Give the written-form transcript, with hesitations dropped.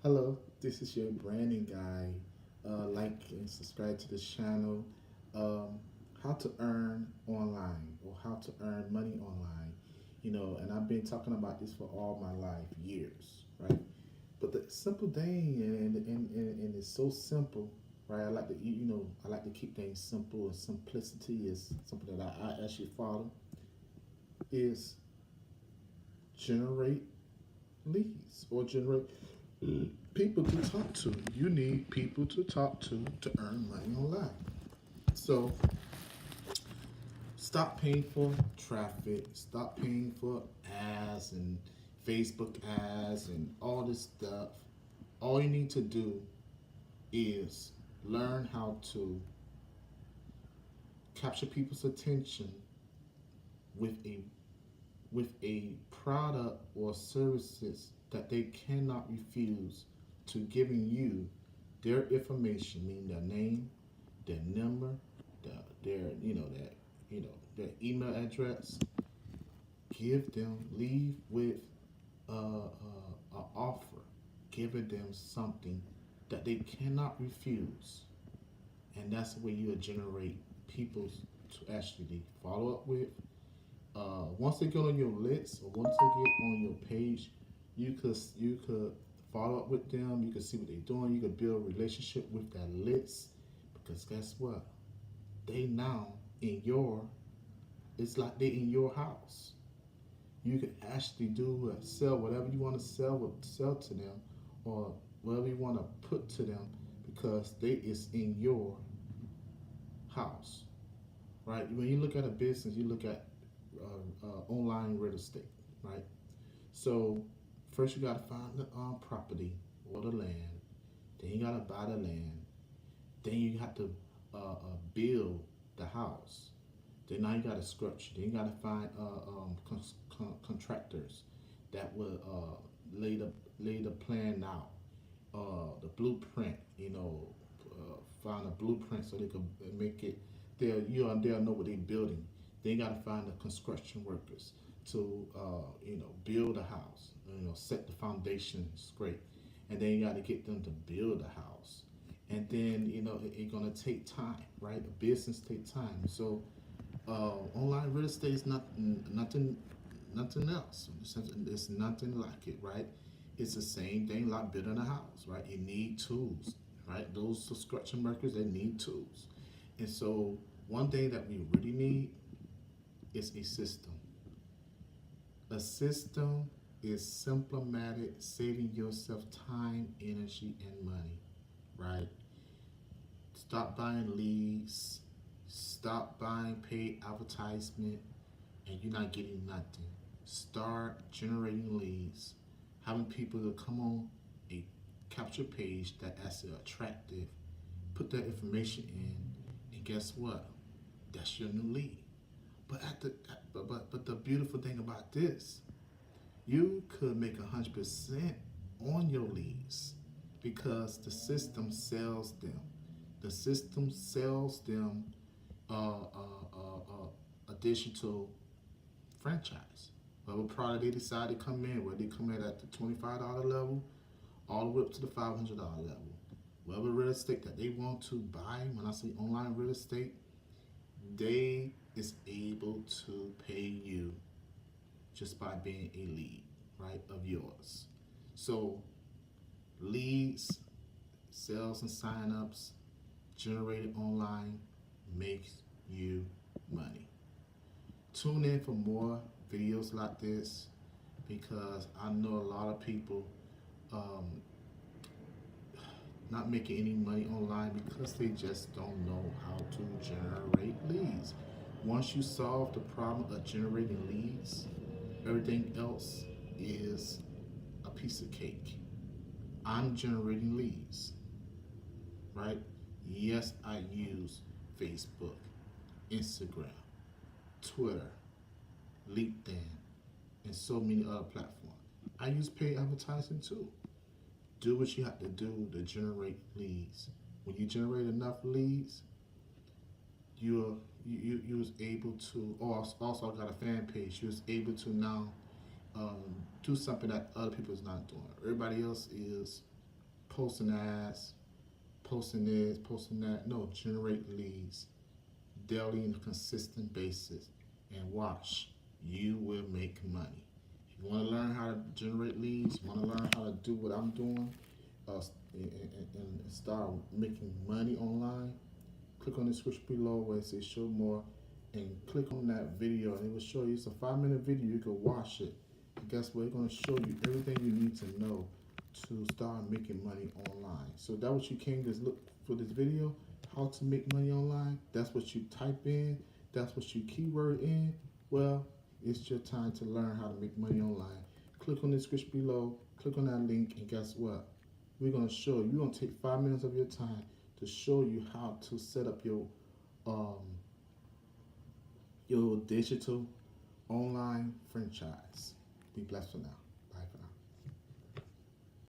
Hello, this is your branding guy. Like and subscribe to this channel. Um, how to earn online or how to earn money online. And I've been talking about this for all my life, years, right? But the simple thing, and it's so simple, right? I like to, I like to keep things simple, and simplicity is something that I actually follow. Is generate leads or generate people to talk to. You need people to talk to earn money online. So stop paying for traffic, stop paying for ads and Facebook ads and all this stuff. All you need to do is learn how to capture people's attention with a product or services that they cannot refuse to giving you their information, meaning their name, their number, their their email address. Give them leave with a offer, giving them something that they cannot refuse, and that's the way you generate people to actually follow up with. Once they get on your list or once they get on your page, you could follow up with them. You can see what they're doing. You can build a relationship with that list because guess what? They now in your it's like they in your house. You can actually do sell whatever you want to sell to them, or whatever you want to put to them because they is in your house, right? When you look at a business, you look at online real estate, right? So first you got to find the property or the land. Then you got to buy the land. Then you have to build the house. Then now you got to structure. Then you got to find contractors that will lay the plan out, the blueprint. Find a blueprint so they can make it. They'll know what they're building. Then you got to find the construction workers to build a house. Set the foundation straight, and then you got to get them to build a house. And then it's gonna take time, right? A business take time. So online real estate is nothing else. It's nothing like it, right? It's the same thing like building a house, right? You need tools, right? Those construction workers they need tools, and so one thing that we really need is a system. A system is symptomatic, saving yourself time, energy, and money, right? Stop buying leads, stop buying paid advertisement, and you're not getting nothing. Start generating leads, having people to come on a capture page that actually attractive, put that information in, and guess what? That's your new lead. But but the beautiful thing about this, you could make 100% on your leads because the system sells them. The system sells them a digital franchise. Whatever product they decide to come in, whether they come in at the $25 level, all the way up to the $500 level. Whatever real estate that they want to buy, when I say online real estate, they is able to pay you just by being a lead, right, of yours. So leads, sales and signups generated online makes you money. Tune in for more videos like this because I know a lot of people um, not making any money online because they just don't know how to generate leads. Once you solve the problem of generating leads, everything else is a piece of cake. I'm generating leads, right? Yes, I use Facebook, Instagram, Twitter, LinkedIn, and so many other platforms. I use paid advertising too. Do what you have to do to generate leads. When you generate enough leads, you was able to. Oh, also I got a fan page. You was able to now do something that other people is not doing. Everybody else is. posting ads, posting this, posting that. No, generate leads daily on a consistent basis, and watch, you will make money. If you want to learn how to generate leads, want to learn how to do what I'm doing, and start making money online, click on the description below where it says show more, and click on that video, and it will show you. It's a 5-minute video. You can watch it. And guess what? It's going to show you everything you need to know to start making money online. So that what you came to look for this video, how to make money online. That's what you type in. That's what you keyword in. Well, it's your time to learn how to make money online. Click on the description below. Click on that link, and guess what? We're going to show you. We're going to take 5 minutes of your time to show you how to set up your digital online franchise. Be blessed for now.